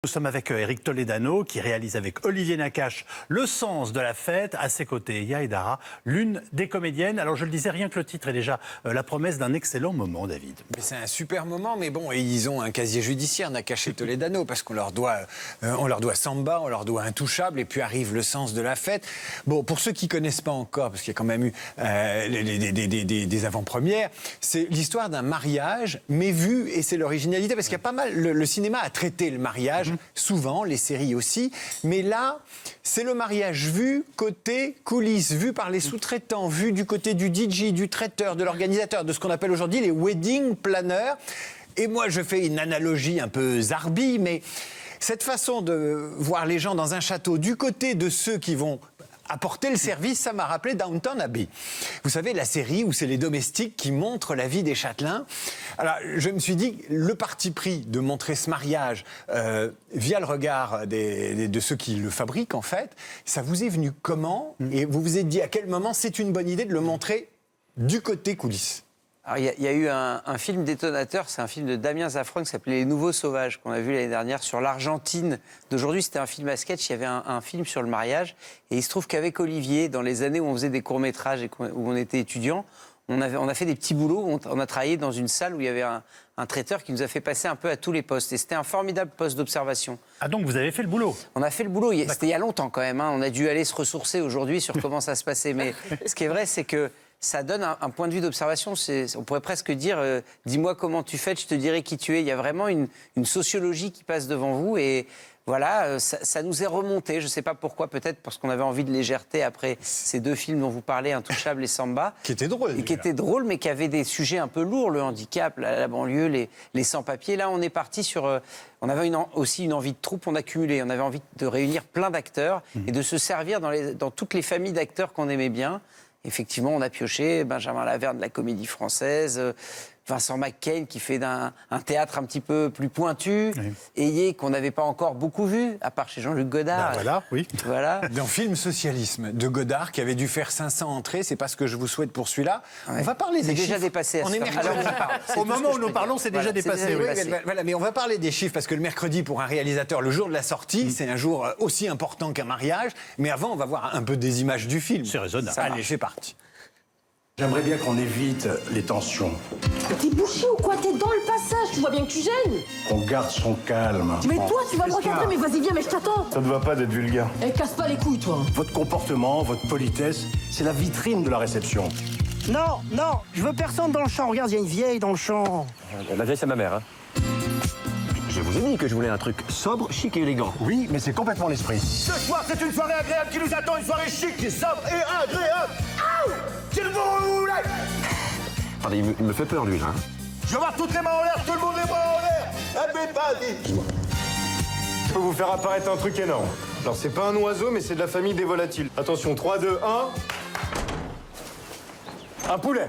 Nous sommes avec Éric Toledano qui réalise avec Olivier Nakache Le sens de la fête. À ses côtés, Yael Dara, l'une des comédiennes. Alors je le disais, rien que le titre est déjà la promesse d'un excellent moment, David. C'est un super moment, mais bon, ils ont un casier judiciaire, Nakache et Toledano, parce qu'on leur doit Samba, on leur doit Intouchable, et puis arrive Le sens de la fête. Bon, pour ceux qui connaissent pas encore, parce qu'il y a quand même eu des avant-premières, c'est l'histoire d'un mariage, mais vu, et c'est l'originalité, parce qu'il y a pas mal, le cinéma a traité le mariage, souvent, les séries aussi, mais là, c'est le mariage vu côté coulisses, vu par les sous-traitants, vu du côté du DJ, du traiteur, de l'organisateur, de ce qu'on appelle aujourd'hui les wedding planners. Et moi, je fais une analogie un peu zarbi, mais cette façon de voir les gens dans un château du côté de ceux qui vont apporter le service, ça m'a rappelé Downton Abbey. Vous savez, la série où c'est les domestiques qui montrent la vie des châtelains. Alors, je me suis dit, le parti pris de montrer ce mariage via le regard de ceux qui le fabriquent, en fait, ça vous est venu comment? Et vous vous êtes dit à quel moment c'est une bonne idée de le montrer du côté coulisses? Alors, il y a eu un film détonateur, c'est un film de Damien Zafron qui s'appelait Les Nouveaux Sauvages, qu'on a vu l'année dernière sur l'Argentine d'aujourd'hui. C'était un film à sketch, il y avait un film sur le mariage. Et il se trouve qu'avec Olivier, dans les années où on faisait des courts-métrages et où on était étudiants, on a fait des petits boulots, on a travaillé dans une salle où il y avait un traiteur qui nous a fait passer un peu à tous les postes. Et c'était un formidable poste d'observation. Ah donc vous avez fait le boulot? On a fait le boulot, c'était il y a longtemps quand même. On a dû aller se ressourcer aujourd'hui sur comment ça se passait. Mais ce qui est vrai, c'est que ça donne un point de vue d'observation. On pourrait presque dire, dis-moi comment tu fais, je te dirai qui tu es. Il y a vraiment une sociologie qui passe devant vous. Et voilà, ça nous est remonté. Je ne sais pas pourquoi, peut-être parce qu'on avait envie de légèreté après ces deux films dont vous parlez, Intouchable et Samba. Qui étaient drôles. Et qui étaient drôles, mais qui avaient des sujets un peu lourds, le handicap, la banlieue, les sans-papiers. Là, on est parti sur... on avait aussi une envie de troupe, on a cumulé. On avait envie de réunir plein d'acteurs et de se servir dans toutes les familles d'acteurs qu'on aimait bien. Effectivement, on a pioché Benjamin Laverne de la Comédie Française, Vincent McCain qui fait un théâtre un petit peu plus pointu, Ayé qu'on n'avait pas encore beaucoup vu, à part chez Jean-Luc Godard. Voilà, oui. Voilà. Dans Film Socialisme de Godard, qui avait dû faire 500 entrées, c'est pas ce que je vous souhaite pour celui-là. Ouais. On va parler des C'est chiffres. déjà dépassé. On est mercredi. Au moment où nous parlons, c'est déjà dépassé. Oui, voilà, mais on va parler des chiffres, parce que le mercredi, pour un réalisateur, le jour de la sortie, c'est un jour aussi important qu'un mariage. Mais avant, on va voir un peu des images du film. C'est raisonnable. Allez, c'est parti. J'aimerais bien qu'on évite les tensions, T'es bouché ou quoi? T'es dans le passage, tu vois bien que tu gênes. qu'on garde son calme. Mais toi, tu vas me regarder, mais vas-y, viens, mais je t'attends. Ça ne va pas d'être vulgaire. Eh, casse pas les couilles, toi. Votre comportement, votre politesse, c'est la vitrine de la réception. Non, non, je veux personne dans le champ. Regarde, il y a une vieille dans le champ. La vieille, c'est ma mère, hein. Je vous ai dit que je voulais un truc sobre, chic et élégant. Oui, mais c'est complètement l'esprit. Ce soir, c'est une soirée agréable qui nous attend, une soirée chic, sobre et agréable. S'il vous plaît. Attendez, il me fait peur, lui, là. hein. Je veux voir toutes les mains en l'air, tout le monde les bras en l'air. Allez, vas-y. Je peux vous faire apparaître un truc énorme. Alors, c'est pas un oiseau, mais c'est de la famille des volatiles. Attention, 3, 2, 1. Un poulet.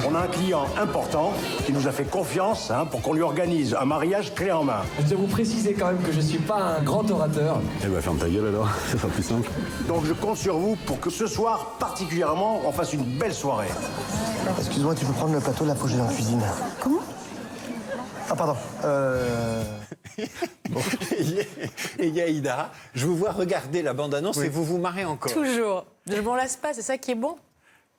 On a un client important qui nous a fait confiance pour qu'on lui organise un mariage clé en main. Je dois vous préciser quand même que je suis pas un grand orateur. Eh ben, ferme ta gueule, alors. Ça sera plus simple. Donc je compte sur vous pour que ce soir, particulièrement, on fasse une belle soirée. Excuse-moi, tu peux prendre le plateau, là, faut que j'aille en cuisine. Comment? Ah, pardon. Et Yaïda, je vous vois regarder la bande-annonce et vous vous marrez encore. Toujours. Je m'en lasse pas, c'est ça qui est bon.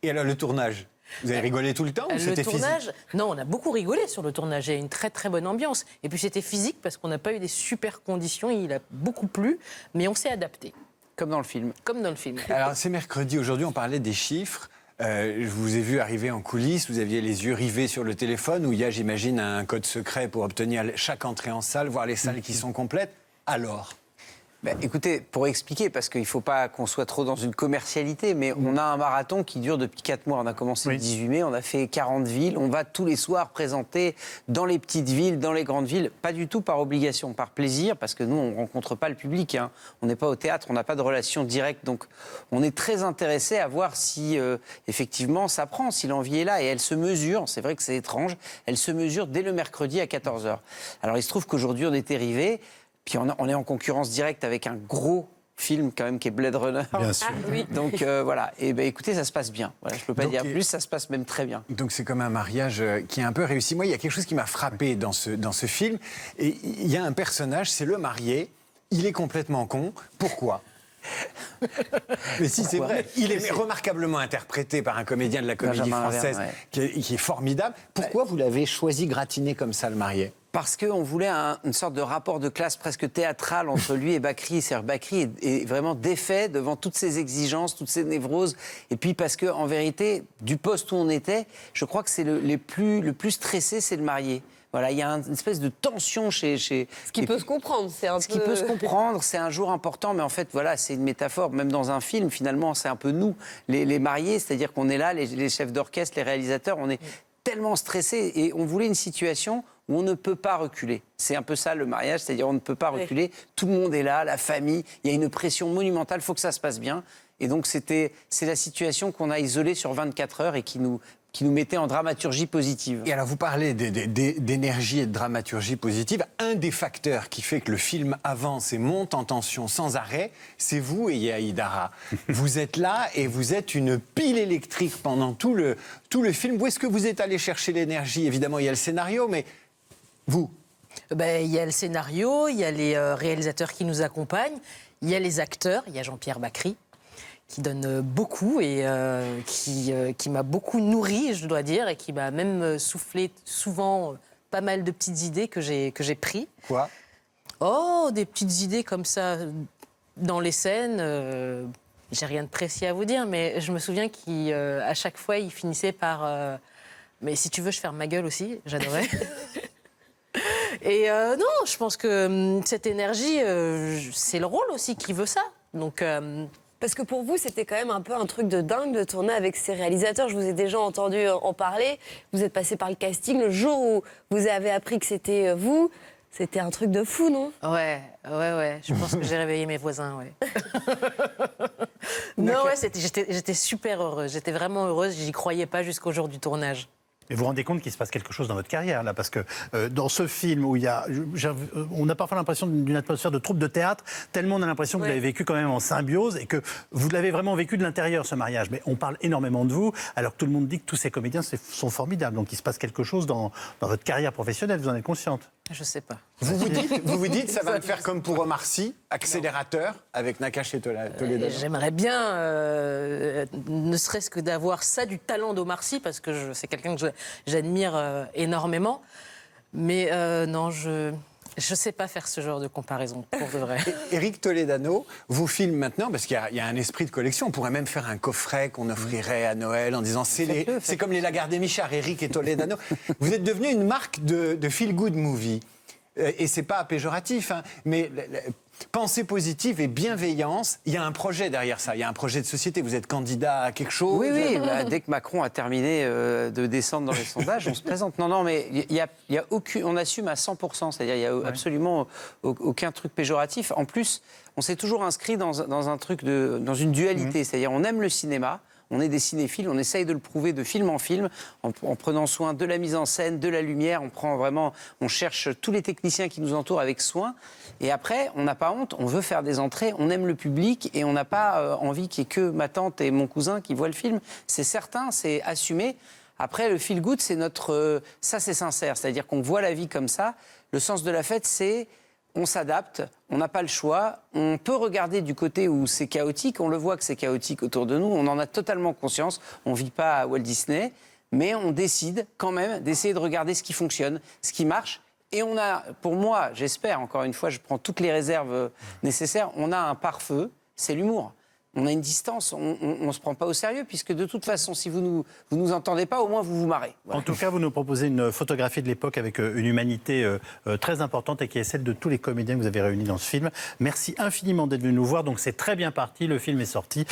Et alors, le tournage, vous avez rigolé tout le temps ou Le c'était tournage, physique? non, on a beaucoup rigolé sur le tournage. Il y a une très très bonne ambiance. Et puis c'était physique parce qu'on n'a pas eu des super conditions. Il a beaucoup plu, mais on s'est adapté, Comme dans le film. comme dans le film. Alors, c'est mercredi. Aujourd'hui, on parlait des chiffres. Je vous ai vu arriver en coulisses, vous aviez les yeux rivés sur le téléphone, où il y a, j'imagine, un code secret pour obtenir chaque entrée en salle, voir les salles qui sont complètes. Alors, Écoutez, pour expliquer, parce qu'il ne faut pas qu'on soit trop dans une commercialité, mais on a un marathon qui dure depuis 4 mois. On a commencé le 18 mai, on a fait 40 villes. On va tous les soirs présenter dans les petites villes, dans les grandes villes, pas du tout par obligation, par plaisir, parce que nous, on ne rencontre pas le public. Hein. On n'est pas au théâtre, on n'a pas de relation directe. Donc, on est très intéressé à voir si, effectivement, ça prend, si l'envie est là. Et elle se mesure, c'est vrai que c'est étrange, elle se mesure dès le mercredi à 14h. Alors, il se trouve qu'aujourd'hui, on était rivés. Puis on est en concurrence directe avec un gros film quand même qui est Blade Runner. Bien sûr. Donc voilà, et ben écoutez, ça se passe bien. Voilà, je peux pas dire plus, ça se passe même très bien. Donc c'est comme un mariage qui est un peu réussi. Moi, il y a quelque chose qui m'a frappé dans ce film. Et il y a un personnage, c'est le marié. Il est complètement con. Pourquoi ? Mais si, c'est vrai. Il est remarquablement interprété par un comédien de la Comédie Benjamin Française Laverne, qui est formidable. Pourquoi vous l'avez choisi gratiné comme ça, le marié ? Parce qu'on voulait une sorte de rapport de classe presque théâtral entre lui et Bakri. C'est-à-dire Bakri est vraiment défait devant toutes ces exigences, toutes ces névroses. Et puis parce qu'en vérité, du poste où on était, je crois que c'est le plus stressé, c'est le marié. Voilà, il y a une espèce de tension chez... Ce qui peut se comprendre, c'est un peu... Ce qui peut se comprendre, c'est un jour important, mais en fait, voilà, c'est une métaphore. Même dans un film, finalement, c'est un peu nous, les mariés, c'est-à-dire qu'on est là, les chefs d'orchestre, les réalisateurs, on est tellement stressés et on voulait une situation où on ne peut pas reculer. C'est un peu ça le mariage, c'est-à-dire on ne peut pas reculer. Tout le monde est là, la famille, il y a une pression monumentale, il faut que ça se passe bien. Et donc c'est la situation qu'on a isolée sur 24 heures et qui nous mettait en dramaturgie positive. Et alors, vous parlez d'énergie et de dramaturgie positive. Un des facteurs qui fait que le film avance et monte en tension sans arrêt, c'est vous et Yahaï Dara. Vous êtes là et vous êtes une pile électrique pendant tout le film. Où est-ce que vous êtes allé chercher l'énergie ? Évidemment, il y a le scénario, mais vous ? Il y a le scénario, il y a les réalisateurs qui nous accompagnent, il y a les acteurs, il y a Jean-Pierre Bacry, qui donne beaucoup et qui m'a beaucoup nourri, je dois dire, et qui m'a même soufflé souvent pas mal de petites idées que j'ai pris. Quoi ? Oh, des petites idées comme ça dans les scènes. J'ai rien de précis à vous dire, mais je me souviens qu'à chaque fois, il finissait par mais si tu veux, je ferme ma gueule aussi. J'adorais. Et non, je pense que cette énergie, c'est le rôle aussi qui veut ça. Donc... Parce que pour vous, c'était quand même un peu un truc de dingue de tourner avec ces réalisateurs. Je vous ai déjà entendu en parler. Vous êtes passé par le casting. Le jour où vous avez appris que c'était vous, c'était un truc de fou, non ? Ouais. Je pense que j'ai réveillé mes voisins, ouais. Non, ouais, j'étais super heureuse. J'étais vraiment heureuse. J'y croyais pas jusqu'au jour du tournage. Mais vous vous rendez compte qu'il se passe quelque chose dans votre carrière, là, parce que dans ce film où on a parfois l'impression d'une atmosphère de troupe de théâtre, tellement on a l'impression que vous l'avez vécu quand même en symbiose et que vous l'avez vraiment vécu de l'intérieur, ce mariage. Mais on parle énormément de vous, alors que tout le monde dit que tous ces comédiens sont formidables. Donc il se passe quelque chose dans votre carrière professionnelle, vous en êtes consciente ? Je sais pas. Vous vous dites, ça va me faire comme pour Omar Sy, accélérateur avec Nakache et Toledano. J'aimerais bien, ne serait-ce que d'avoir ça, du talent d'Omar Sy, parce que c'est quelqu'un que j'admire énormément. Mais non, je ne sais pas faire ce genre de comparaison, pour de vrai. Éric Toledano vous filme maintenant, parce qu'il y a un esprit de collection. On pourrait même faire un coffret qu'on offrirait à Noël en disant c'est comme les Lagarde-Michard, Éric et Toledano. Vous êtes devenu une marque de feel-good movie. Et c'est pas péjoratif, hein, mais pensée positive et bienveillance, il y a un projet derrière ça, il y a un projet de société. Vous êtes candidat à quelque chose ? Oui, dès que Macron a terminé de descendre dans les sondages, on se présente. Non, mais il y a aucun, on assume à 100%, c'est-à-dire il y a absolument aucun truc péjoratif. En plus, on s'est toujours inscrit dans un truc dans une dualité, c'est-à-dire on aime le cinéma. On est des cinéphiles, on essaye de le prouver de film en film, en prenant soin de la mise en scène, de la lumière. On cherche tous les techniciens qui nous entourent avec soin. Et après, on n'a pas honte, on veut faire des entrées, on aime le public et on n'a pas envie qu'il n'y ait que ma tante et mon cousin qui voient le film. C'est certain, c'est assumé. Après, le feel good, c'est ça, c'est sincère. C'est-à-dire qu'on voit la vie comme ça. Le sens de la fête, c'est... On s'adapte, on n'a pas le choix, on peut regarder du côté où c'est chaotique, on le voit que c'est chaotique autour de nous, on en a totalement conscience, on ne vit pas à Walt Disney, mais on décide quand même d'essayer de regarder ce qui fonctionne, ce qui marche, et on a, pour moi, j'espère, encore une fois, je prends toutes les réserves nécessaires, on a un pare-feu, c'est l'humour. On a une distance, on ne se prend pas au sérieux, puisque de toute façon, si vous nous entendez pas, au moins vous vous marrez. Voilà. En tout cas, vous nous proposez une photographie de l'époque avec une humanité très importante et qui est celle de tous les comédiens que vous avez réunis dans ce film. Merci infiniment d'être venu nous voir. Donc c'est très bien parti, le film est sorti.